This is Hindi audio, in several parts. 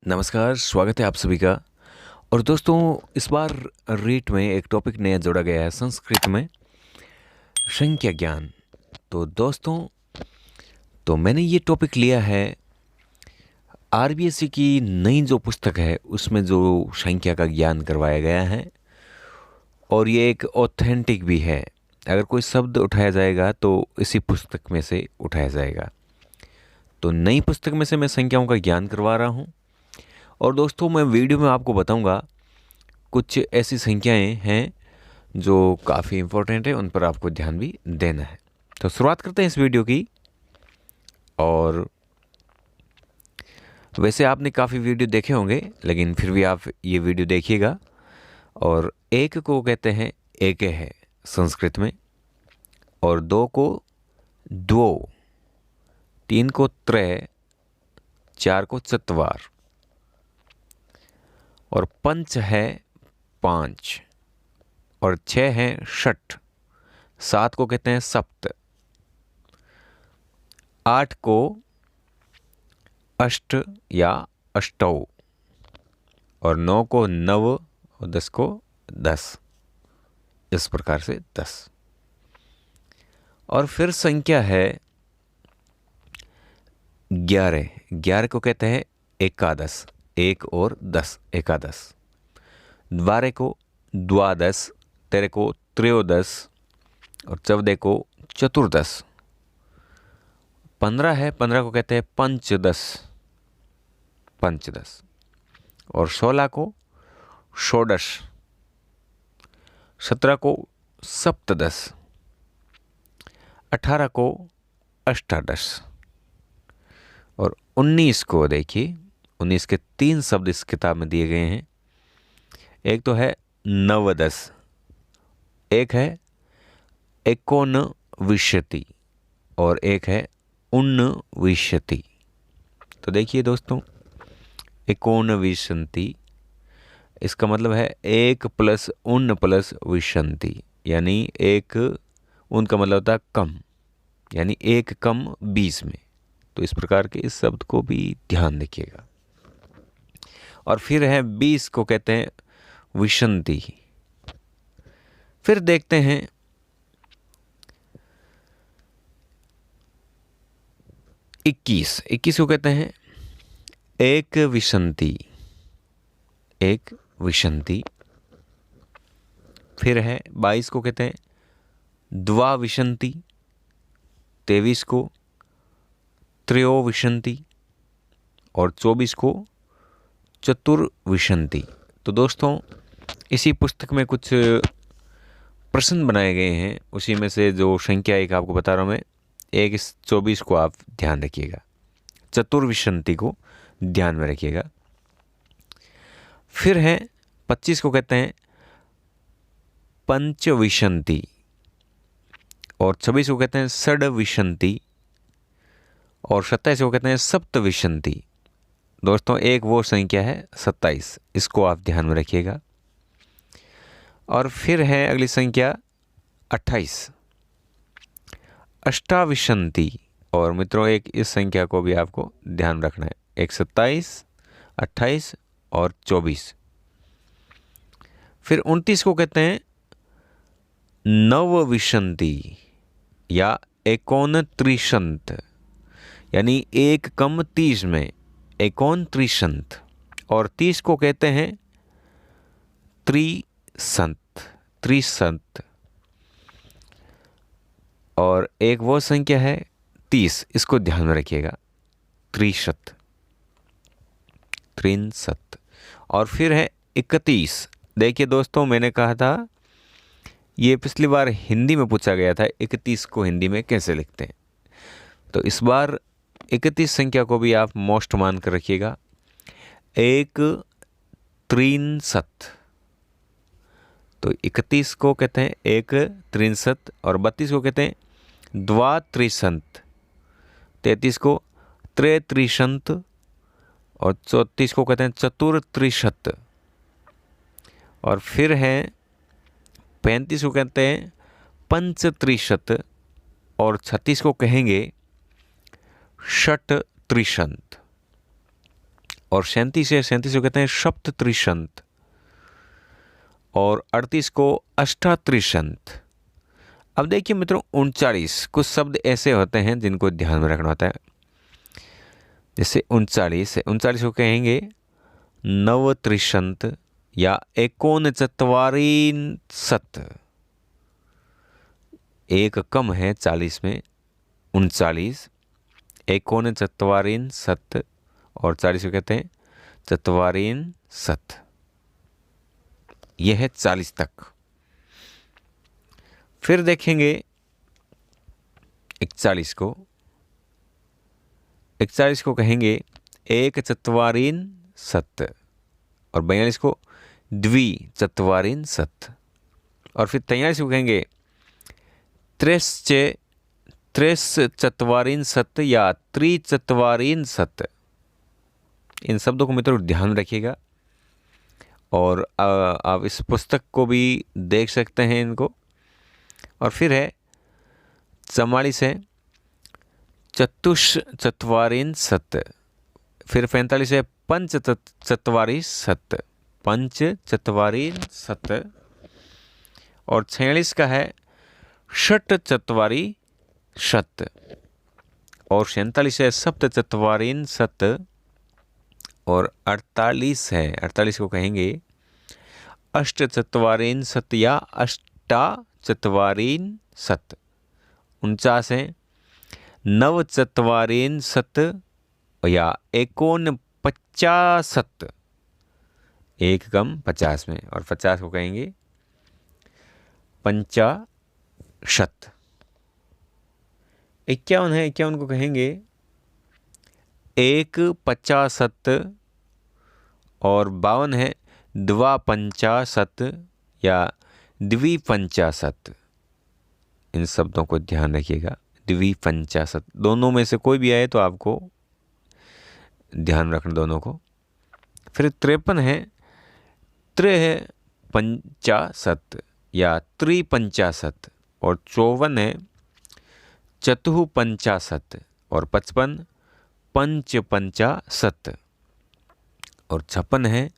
नमस्कार, स्वागत है आप सभी का। और दोस्तों, इस बार रीट में एक टॉपिक नया जोड़ा गया है संस्कृत में, संख्या ज्ञान। तो दोस्तों, मैंने ये टॉपिक लिया है आरबीएससी की नई जो पुस्तक है उसमें जो संख्या का ज्ञान करवाया गया है, और ये एक ऑथेंटिक भी है। अगर कोई शब्द उठाया जाएगा तो इसी पुस्तक में से उठाया जाएगा। तो नई पुस्तक में से मैं संख्याओं का ज्ञान करवा रहा हूँ। और दोस्तों, मैं वीडियो में आपको बताऊंगा कुछ ऐसी संख्याएं हैं जो काफ़ी इम्पोर्टेंट है, उन पर आपको ध्यान भी देना है। तो शुरुआत करते हैं इस वीडियो की। और वैसे आपने काफ़ी वीडियो देखे होंगे, लेकिन फिर भी आप ये वीडियो देखिएगा। और एक को कहते हैं एके है संस्कृत में, और दो को द्वो, तीन को त्रय, चार को चत्वार, और पंच है पाँच, और छः हैं षठ, सात को कहते हैं सप्त, आठ को अष्ट या अष्टौ, और नौ को नव, और 10 को 10। इस प्रकार से 10। और फिर संख्या है 11। 11 को कहते हैं एकादश, 1 और 10 एकादश। 12 को द्वादश, 13 को त्रयोदश, और 14 को चतुर्दश। 15 है, 15 को कहते हैं पंचदश, पंचदश। और 16 को षोडश, 17 को सप्तदश, 18 को अष्टादश, और 19 को देखिए, 19 के 3 शब्द इस किताब में दिए गए हैं। एक तो है नवदश, एक है एकोनविंशति, और एक है ऊनविंशति। तो देखिए दोस्तों, एकोनविंशति इसका मतलब है 1 प्लस ऊन प्लस विंशति, यानी एक ऊन का मतलब होता है कम, यानी 1 कम 20 में। तो इस प्रकार के इस शब्द को भी ध्यान रखिएगा। और फिर है 20 को कहते हैं विंशति। फिर देखते हैं 21। 21 को कहते हैं एक विंशति, एक विंशति। फिर है 22 को कहते हैं द्वाविंशति, 23 को त्रयोविंशति, और 24 को चतुर्विंशति। तो दोस्तों, इसी पुस्तक में कुछ प्रश्न बनाए गए हैं, उसी में से जो संख्या एक आपको बता रहा हूँ मैं, एक इस 24 को आप ध्यान रखिएगा, चतुर्विंशति को ध्यान में रखिएगा। फिर है 25 को कहते हैं पंचविंशति, और 26 को कहते हैं षड्विंशति, और 27 को कहते हैं सप्तविंशति। दोस्तों, एक वो संख्या है 27, इसको आप ध्यान में रखिएगा। और फिर है अगली संख्या 28, अष्टाविंशति। और मित्रों, एक इस संख्या को भी आपको ध्यान रखना है, एक 27, 28 और 24। फिर 29 को कहते हैं नवविंशति या एकोनत्रिशंत, यानी 1 कम 30 में एकोनत्रिशंत। और 30 को कहते हैं त्रिशंत, त्रिशंत। और एक वो संख्या है 30, इसको ध्यान में रखिएगा, त्रिशत, त्रिशत। और फिर है 31। देखिए दोस्तों, मैंने कहा था ये पिछली बार हिंदी में पूछा गया था, 31 को हिंदी में कैसे लिखते हैं। तो इस बार 31 संख्या को भी आप मोस्ट मान कर रखिएगा, एक त्रिशत। तो 31 को कहते हैं एक त्रिशत, और 32 को कहते हैं द्वात्रिशंत, 33 को त्रैत्रिशंत, और 34 को कहते हैं चतुर्त्रिशत। और फिर है 35 को कहते हैं पंचत्रिशत, और 36 को कहेंगे षट त्रिशंत। और 37 को कहते हैं सप्तत्रिशंत, और 38 को अष्टात्रिशंत। अब देखिए मित्रों, 39 कुछ शब्द ऐसे होते हैं जिनको ध्यान में रखना होता है। जैसे 39 को कहेंगे नवत्रिशंत या 39। एक कम है 40 में, 39, 39 और 40 को कहते हैं 44। यह है 40 तक। फिर देखेंगे 41 को कहेंगे 1/4 और 42 को 2/4। और फिर 43 को कहेंगे 3/4 या 3/4। इन शब्दों को मित्रों ध्यान में रखिएगा, और आप इस पुस्तक को भी देख सकते हैं इनको। और फिर है 44 है 4/4। फिर 45 है 5/4। और 46 का है 6/4। और 47 है 7/4। और 48 को कहेंगे 8/4 या 8/4। 49 है 9/4 या 49। एक कम 50 में। और 50 को कहेंगे 50। 51 है, 51 को कहेंगे 1/50। और 52 है 2/50 या 2/50। इन शब्दों को ध्यान रखिएगा, 2/50। दोनों में से कोई भी आए तो आपको ध्यान रखना दोनों को। फिर 53 है 3/50 या 3/50। और 54 है 4/50। और 55 5/50। और 56 है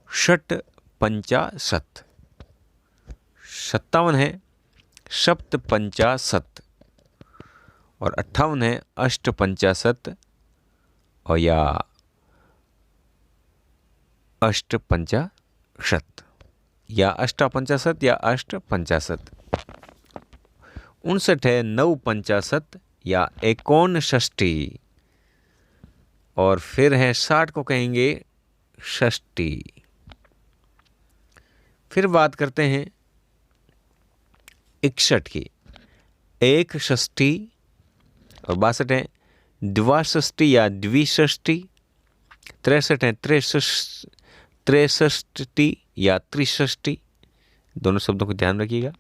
6/50। 57 है 7/50। और 58 है 8/50 और या 8/50 या 8/50 या 8/50। 59 है 9/50 या 69। और फिर है 60 को कहेंगे 60। फिर बात करते हैं 61 की, 1/60। और 62 है 62 या 62। 63 है 63 या 63। दोनों शब्दों को ध्यान रखिएगा।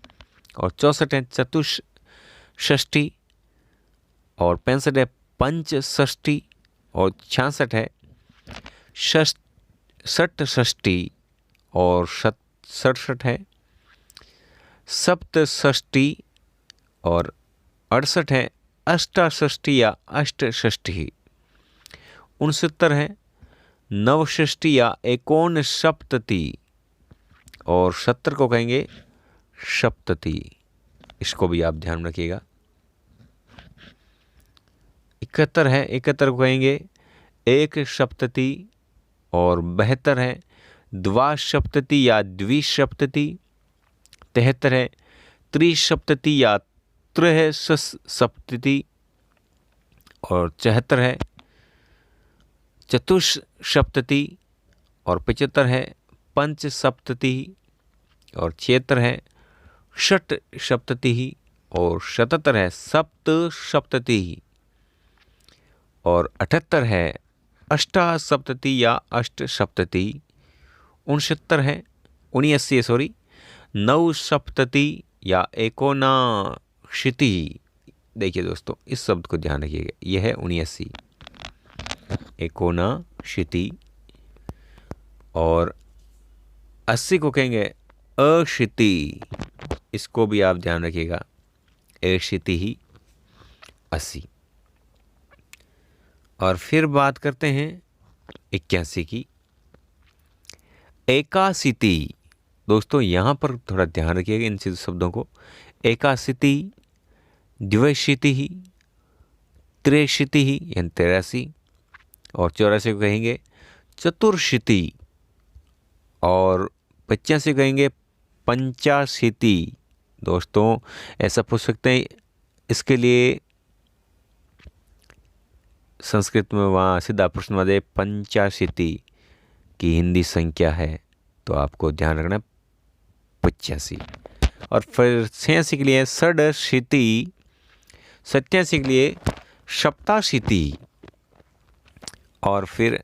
और 64 है 64। और 65 है 65। और 66 है 67। और 67 है 67। और 68 है 68 या 68। 69 है 69 या 69। और 70 को कहेंगे 70। इसको भी आप ध्यान रखिएगा। 71 है 71 को कहेंगे 1/70। और 72 है 2/70 या 2/70। 73 है 3/70 या 3/70। और 74 है 4/70। और 75 है 5/70। और 76 है 6/70। और 77 है 7/70। और 78 है 8/70 या 8/70। 69 है 9/70 या 79। देखिए दोस्तों, इस शब्द को ध्यान रखिएगा, यह है 79। 79। और 80 को कहेंगे अशीति। इसको भी आप ध्यान रखिएगा, 80। और फिर बात करते हैं 81 की। एकाशीति, दोस्तों यहाँ पर थोड़ा ध्यान रखिएगा इन शब्दों को। एकाशीति, द्व्यशीति, त्रेशीति यानी 83, और 84 को कहेंगे चतुर्शीति, और 85 कहेंगे पंचाशीति। दोस्तों ऐसा पूछ सकते हैं, इसके लिए संस्कृत में वहाँ सीधा प्रश्न है पंचाशीति की हिंदी संख्या है, तो आपको ध्यान रखना 85। और फिर 86 के लिए षडशीति, 87 के लिए सप्ताशीति, और फिर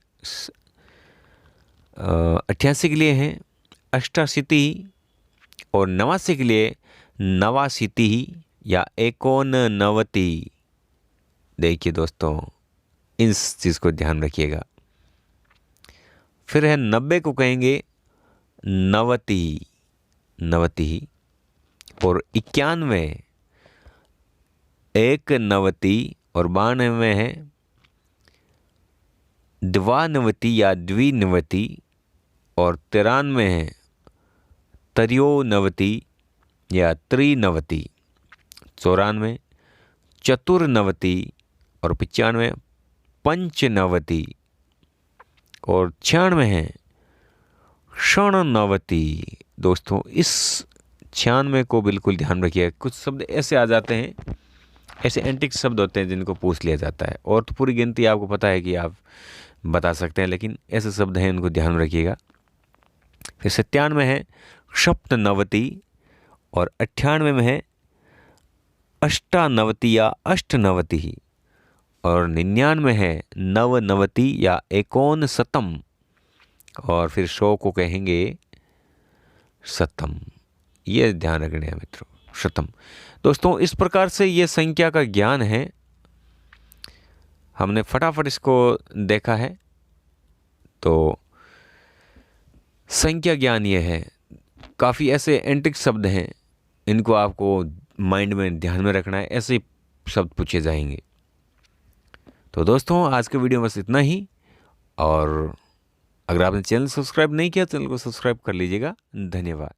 88 के लिए है अष्टाशीति, और 89 के लिए नवाशीति या 89। देखिए दोस्तों इस चीज़ को ध्यान रखिएगा। फिर है 90 को कहेंगे 90, और 91 91, और 92 है द्वानवती या द्विनवती, और 93 है त्रयोनवती या त्रिनवती, 94 चतुर्नवती, और 95 पंचनवती, और 96 है षणनवती। दोस्तों इस 96 को बिल्कुल ध्यान रखिए। कुछ शब्द ऐसे आ जाते हैं, ऐसे एंटिक शब्द होते हैं जिनको पूछ लिया जाता है, और तो पूरी गिनती आपको पता है कि आप बता सकते हैं, लेकिन ऐसे शब्द हैं इनको ध्यान रखिएगा। फिर 97 है सप्तनवती, और 98 में है अष्टानवती या अष्टनवती, और 99 है नवनवती या 89, और फिर 100 को कहेंगे शतम। ये ध्यान रखना है मित्रों, शतम। दोस्तों इस प्रकार से ये संख्या का ज्ञान है, हमने फटाफट इसको देखा है। तो संख्या ज्ञान ये है, काफ़ी ऐसे एंटिक शब्द हैं, इनको आपको माइंड में ध्यान में रखना है, ऐसे शब्द पूछे जाएंगे। तो दोस्तों आज के वीडियो में बस इतना ही, और अगर आपने चैनल सब्सक्राइब नहीं किया चैनल को सब्सक्राइब कर लीजिएगा। धन्यवाद।